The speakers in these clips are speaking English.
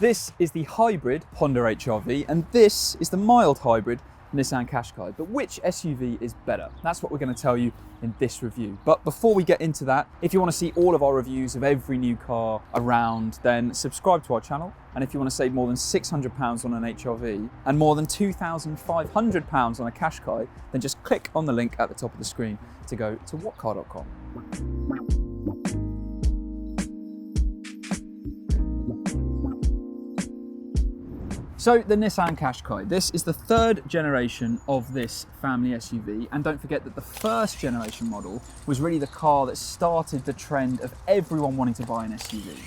This is the hybrid Honda HR-V, and this is the mild hybrid Nissan Qashqai. But which SUV is better? That's what we're going to tell you in this review. But before we get into that, if you want to see all of our reviews of every new car around, then subscribe to our channel. And if you want to save more than £600 on an HR-V and more than £2,500 on a Qashqai, then just click on the link at the top of the screen to go to whatcar.com. So the Nissan Qashqai, this is the third generation of this family SUV, and don't forget that the first generation model was really the car that started the trend of everyone wanting to buy an SUV.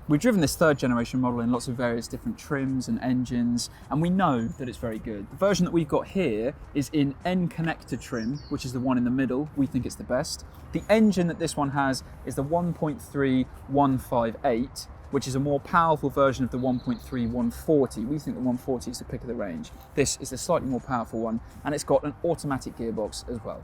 We've driven this third generation model in lots of various different trims and engines, and we know that it's very good. The version that we've got here is in N connector trim, which is the one in the middle. We think it's the best. The engine that this one has is the 1.3 158, which is a more powerful version of the 1.3 140. We think the 140 is the pick of the range. This is the slightly more powerful one, and it's got an automatic gearbox as well.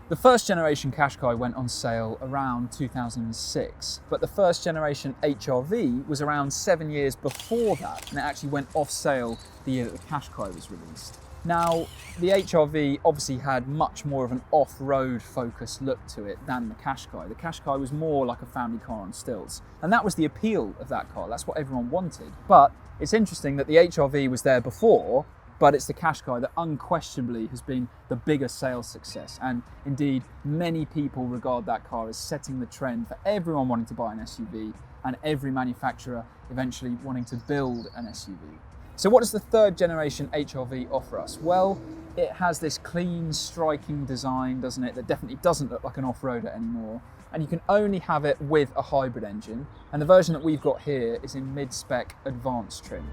The first generation Qashqai went on sale around 2006, but the first generation HR-V was around 7 years before that, and it actually went off sale the year that the Qashqai was released. Now, the HR-V obviously had much more of an off-road focused look to it than the Qashqai. The Qashqai was more like a family car on stilts, and that was the appeal of that car. That's what everyone wanted. But it's interesting that the HR-V was there before, but it's the Qashqai that unquestionably has been the biggest sales success. And indeed, many people regard that car as setting the trend for everyone wanting to buy an SUV and every manufacturer eventually wanting to build an SUV. So what does the third generation HR-V offer us? Well, it has this clean, striking design, doesn't it, that definitely doesn't look like an off-roader anymore. And you can only have it with a hybrid engine. And the version that we've got here is in mid-spec advanced trim.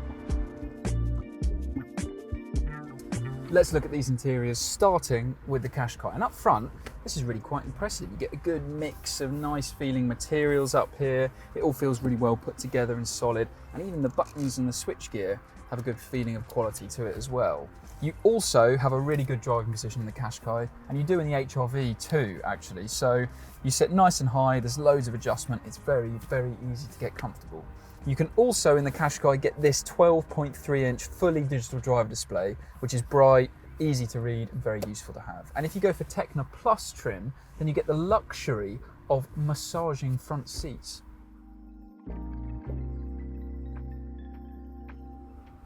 Let's look at these interiors, starting with the Qashqai. And up front, this is really quite impressive. You get a good mix of nice feeling materials up here. It all feels really well put together and solid. And even the buttons and the switchgear have a good feeling of quality to it as well. You also have a really good driving position in the Qashqai, and you do in the HR-V too, actually. So you sit nice and high, there's loads of adjustment. It's very, very easy to get comfortable. You can also, in the Qashqai, get this 12.3-inch fully digital driver display, which is bright, easy to read, and very useful to have. And if you go for Techno Plus trim, then you get the luxury of massaging front seats.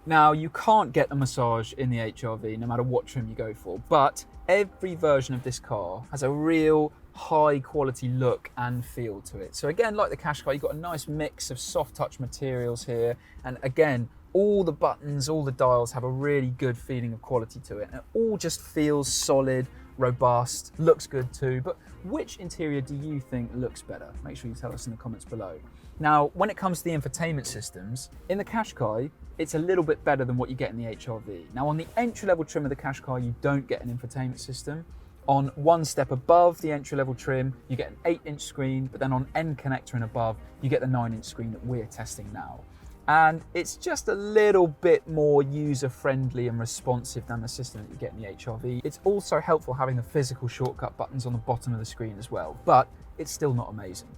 Now, you can't get a massage in the HR-V no matter what trim you go for, but every version of this car has a real high quality look and feel to it. So again, like the Qashqai, you've got a nice mix of soft touch materials here, and again, all the buttons, all the dials have a really good feeling of quality to it, and it all just feels solid, robust, looks good too. But which interior do you think looks better? Make sure you tell us in the comments below. Now, when it comes to the infotainment systems, in the Qashqai, it's a little bit better than what you get in the HR-V. Now, on the entry-level trim of the Qashqai, you don't get an infotainment system. On one step above the entry-level trim, you get an 8-inch screen, but then on N connector and above, you get the 9-inch screen that we're testing now. And it's just a little bit more user-friendly and responsive than the system that you get in the HR-V. It's also helpful having the physical shortcut buttons on the bottom of the screen as well, but it's still not amazing.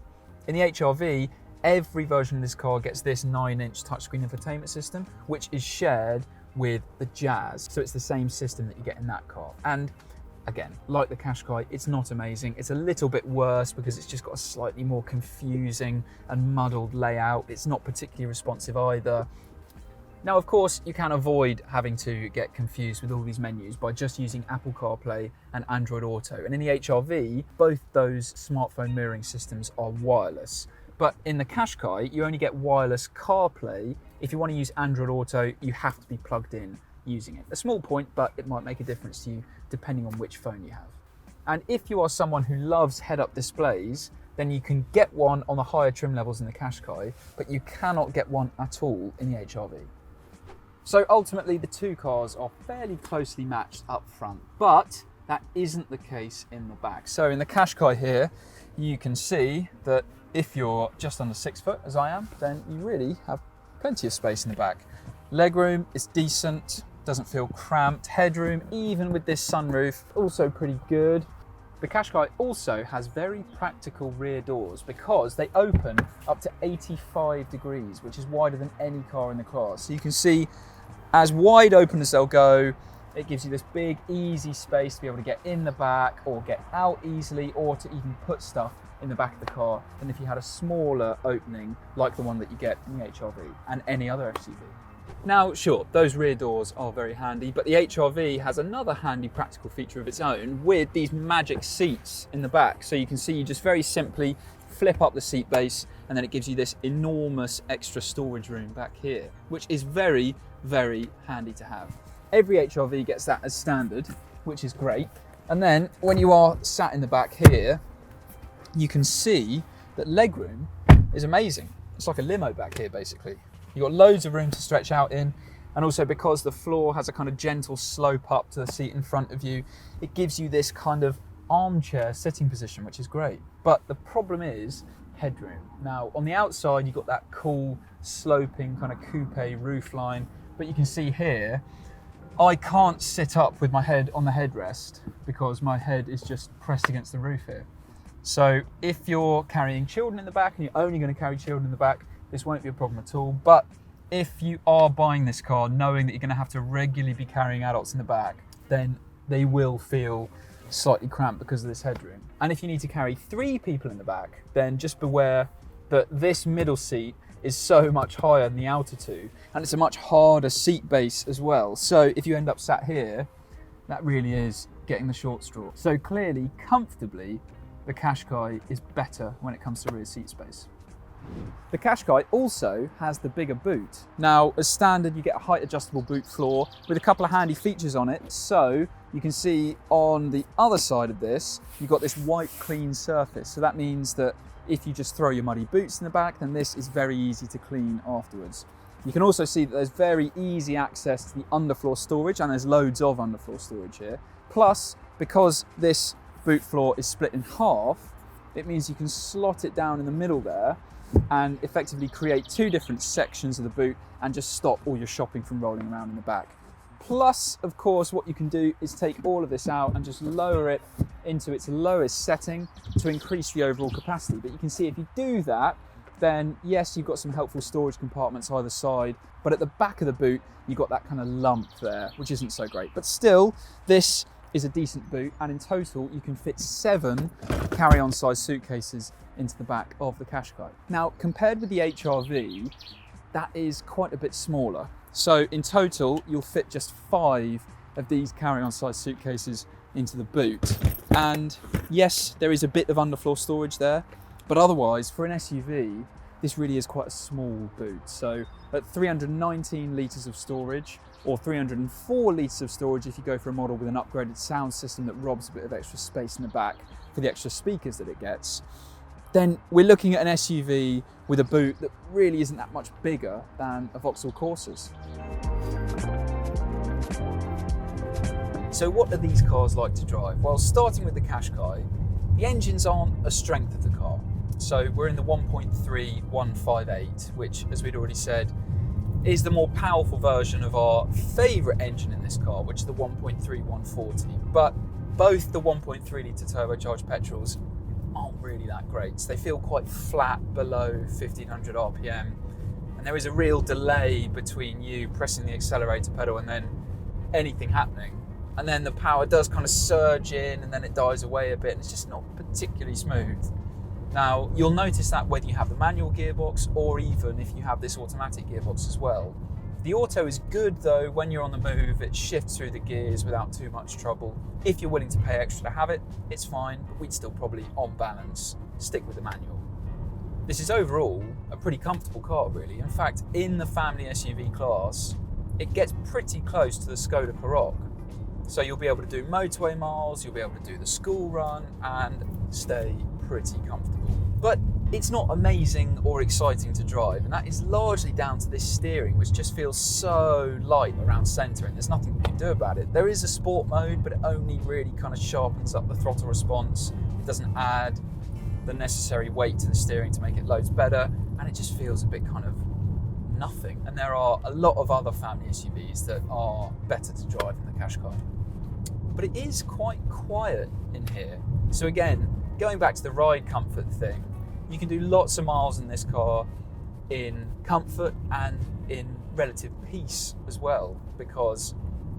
In the HR-V, every version of this car gets this 9-inch touchscreen infotainment system, which is shared with the Jazz. So it's the same system that you get in that car. And again, like the Qashqai, it's not amazing. It's a little bit worse because it's just got a slightly more confusing and muddled layout. It's not particularly responsive either. Now, of course, you can avoid having to get confused with all these menus by just using Apple CarPlay and Android Auto. And in the HR-V, both those smartphone mirroring systems are wireless. But in the Qashqai, you only get wireless CarPlay. If you want to use Android Auto, you have to be plugged in using it. A small point, but it might make a difference to you depending on which phone you have. And if you are someone who loves head-up displays, then you can get one on the higher trim levels in the Qashqai, but you cannot get one at all in the HR-V. So ultimately, the two cars are fairly closely matched up front, but that isn't the case in the back. So in the Qashqai here, you can see that if you're just under 6 foot, as I am, then you really have plenty of space in the back. Legroom is decent, doesn't feel cramped. Headroom, even with this sunroof, also pretty good. The Qashqai also has very practical rear doors because they open up to 85 degrees, which is wider than any car in the class. So you can see as wide open as they'll go. It gives you this big, easy space to be able to get in the back or get out easily, or to even put stuff in the back of the car than if you had a smaller opening like the one that you get in the HRV and any other SUV. Now, sure, those rear doors are very handy, but the HRV has another handy practical feature of its own with these magic seats in the back. So you can see you just very simply flip up the seat base and then it gives you this enormous extra storage room back here, which is very, very handy to have. Every HRV gets that as standard, which is great. And then when you are sat in the back here, you can see that legroom is amazing. It's like a limo back here, basically. You've got loads of room to stretch out in. And also because the floor has a kind of gentle slope up to the seat in front of you, it gives you this kind of armchair sitting position, which is great. But the problem is headroom. Now, on the outside, you've got that cool sloping kind of coupe roofline, but you can see here, I can't sit up with my head on the headrest because my head is just pressed against the roof here. So if you're carrying children in the back and you're only going to carry children in the back, this won't be a problem at all. But if you are buying this car knowing that you're going to have to regularly be carrying adults in the back, then they will feel slightly cramped because of this headroom. And if you need to carry 3 people in the back, then just beware that this middle seat is so much higher than the outer two, and it's a much harder seat base as well. So if you end up sat here, that really is getting the short straw. So clearly, comfortably, the Qashqai is better when it comes to rear seat space. The Qashqai also has the bigger boot. Now, as standard, you get a height adjustable boot floor with a couple of handy features on it. So you can see on the other side of this, you've got this white clean surface. So that means that if you just throw your muddy boots in the back, then this is very easy to clean afterwards. You can also see that there's very easy access to the underfloor storage, and there's loads of underfloor storage here. Plus, because this boot floor is split in half, it means you can slot it down in the middle there and effectively create 2 different sections of the boot and just stop all your shopping from rolling around in the back. Plus, of course, what you can do is take all of this out and just lower it into its lowest setting to increase the overall capacity. But you can see if you do that, then yes, you've got some helpful storage compartments either side, but at the back of the boot, you've got that kind of lump there, which isn't so great. But still, this is a decent boot, and in total, you can fit 7 carry-on size suitcases into the back of the Qashqai. Now, compared with the HRV, that is quite a bit smaller. So in total, you'll fit just 5 of these carry-on size suitcases into the boot. And yes, there is a bit of underfloor storage there, but otherwise, for an SUV, this really is quite a small boot. So at 319 litres of storage, or 304 litres of storage if you go for a model with an upgraded sound system that robs a bit of extra space in the back for the extra speakers that it gets, then we're looking at an SUV with a boot that really isn't that much bigger than a Vauxhall Corsa's. So what are these cars like to drive? Well, starting with the Qashqai, the engines aren't a strength of the car. So we're in the 1.3 158, which, as we'd already said, is the more powerful version of our favourite engine in this car, which is the 1.3 140. But both the 1.3 litre turbocharged petrols aren't really that great. So they feel quite flat below 1500 RPM. And there is a real delay between you pressing the accelerator pedal and then anything happening. And then the power does kind of surge in and then it dies away a bit, and it's just not particularly smooth. Now, you'll notice that whether you have the manual gearbox or even if you have this automatic gearbox as well. The auto is good though. When you're on the move, it shifts through the gears without too much trouble. If you're willing to pay extra to have it, it's fine, but we'd still probably, on balance, stick with the manual. This is overall a pretty comfortable car, really. In fact, in the family SUV class, it gets pretty close to the Skoda Karoq. So you'll be able to do motorway miles, you'll be able to do the school run and stay pretty comfortable. But it's not amazing or exciting to drive, and that is largely down to this steering, which just feels so light around centre, and there's nothing you can do about it. There is a sport mode, but it only really kind of sharpens up the throttle response. It doesn't add the necessary weight to the steering to make it loads better, and it just feels a bit kind of nothing. And there are a lot of other family SUVs that are better to drive than the Qashqai. but it is quite quiet in here. So again, going back to the ride comfort thing, you can do lots of miles in this car in comfort and in relative peace as well, because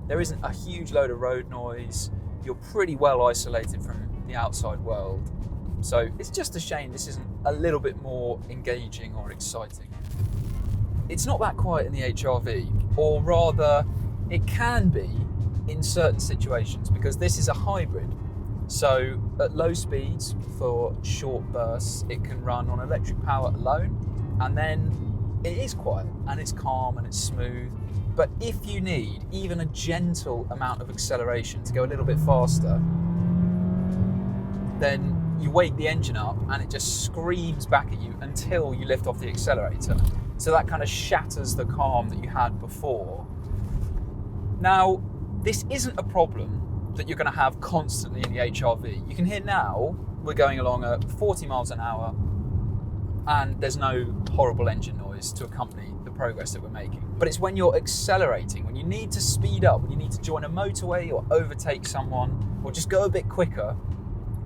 there isn't a huge load of road noise. You're pretty well isolated from the outside world. So it's just a shame this isn't a little bit more engaging or exciting. It's not that quiet in the HRV, or rather it can be in certain situations, because this is a hybrid. So at low speeds for short bursts, it can run on electric power alone, and then it is quiet and it's calm and it's smooth. But if you need even a gentle amount of acceleration to go a little bit faster, then you wake the engine up and it just screams back at you until you lift off the accelerator. So that kind of shatters the calm that you had before. Now, this isn't a problem that you're going to have constantly in the HRV. You can hear now we're going along at 40 miles an hour and there's no horrible engine noise to accompany the progress that we're making. But it's when you're accelerating, when you need to speed up, when you need to join a motorway or overtake someone or just go a bit quicker,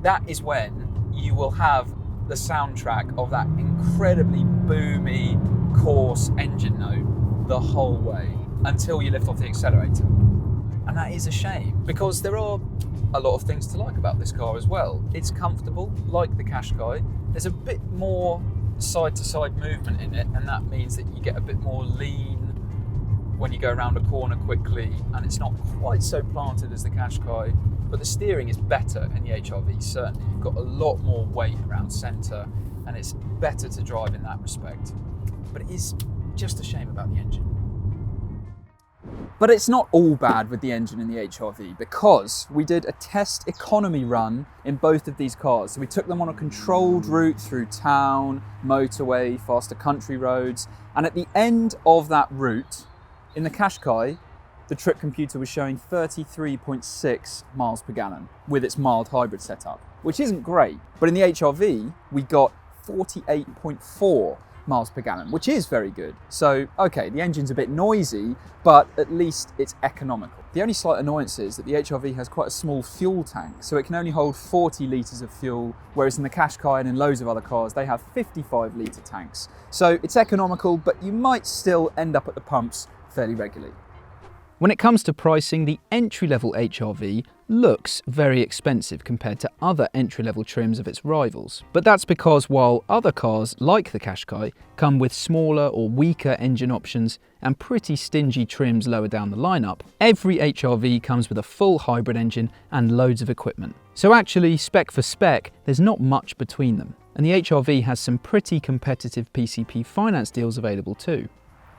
that is when you will have the soundtrack of that incredibly boomy, coarse engine note the whole way until you lift off the accelerator. And that is a shame, because there are a lot of things to like about this car as well. It's comfortable, like the Qashqai. There's a bit more side-to-side movement in it, and that means that you get a bit more lean when you go around a corner quickly, and it's not quite so planted as the Qashqai, but the steering is better in the HRV, certainly. You've got a lot more weight around centre, and it's better to drive in that respect. But it is just a shame about the engine. But it's not all bad with the engine in the HRV, because we did a test economy run in both of these cars. So we took them on a controlled route through town, motorway, faster country roads, and at the end of that route, in the Qashqai, the trip computer was showing 33.6 miles per gallon with its mild hybrid setup, which isn't great. But in the HRV, we got 48.4 miles per gallon, which is very good. So, okay, the engine's a bit noisy, but at least it's economical. The only slight annoyance is that the HRV has quite a small fuel tank, so it can only hold 40 litres of fuel, whereas in the Qashqai and in loads of other cars, they have 55 litre tanks. So it's economical, but you might still end up at the pumps fairly regularly. When it comes to pricing, the entry-level HRV looks very expensive compared to other entry-level trims of its rivals. But that's because while other cars, like the Qashqai, come with smaller or weaker engine options and pretty stingy trims lower down the lineup, every HRV comes with a full hybrid engine and loads of equipment. So actually, spec for spec, there's not much between them. And the HRV has some pretty competitive PCP finance deals available too.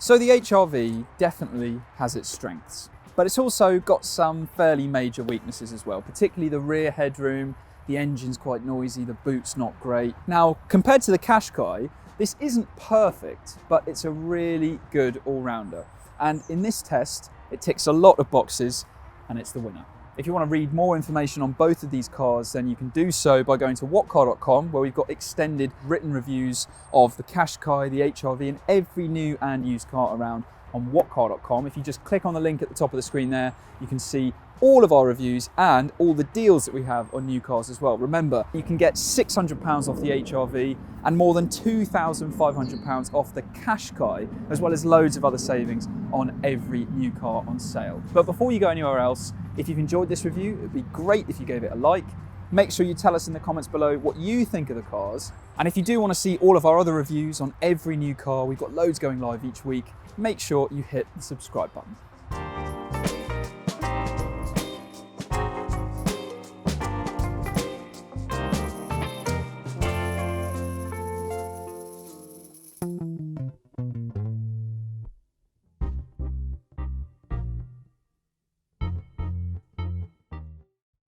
So the HRV definitely has its strengths, but it's also got some fairly major weaknesses as well, particularly the rear headroom. The engine's quite noisy, the boot's not great. Now, compared to the Qashqai, this isn't perfect, but it's a really good all-rounder. And in this test, it ticks a lot of boxes, and it's the winner. If you want to read more information on both of these cars, then you can do so by going to whatcar.com, where we've got extended written reviews of the Qashqai, the HRV, and every new and used car around on whatcar.com. If you just click on the link at the top of the screen there, you can see all of our reviews and all the deals that we have on new cars as well. Remember, you can get £600 off the HRV and more than £2,500 off the Qashqai, as well as loads of other savings on every new car on sale. But before you go anywhere else, if you've enjoyed this review, it'd be great if you gave it a like. Make sure you tell us in the comments below what you think of the cars. And if you do want to see all of our other reviews on every new car, we've got loads going live each week, make sure you hit the subscribe button.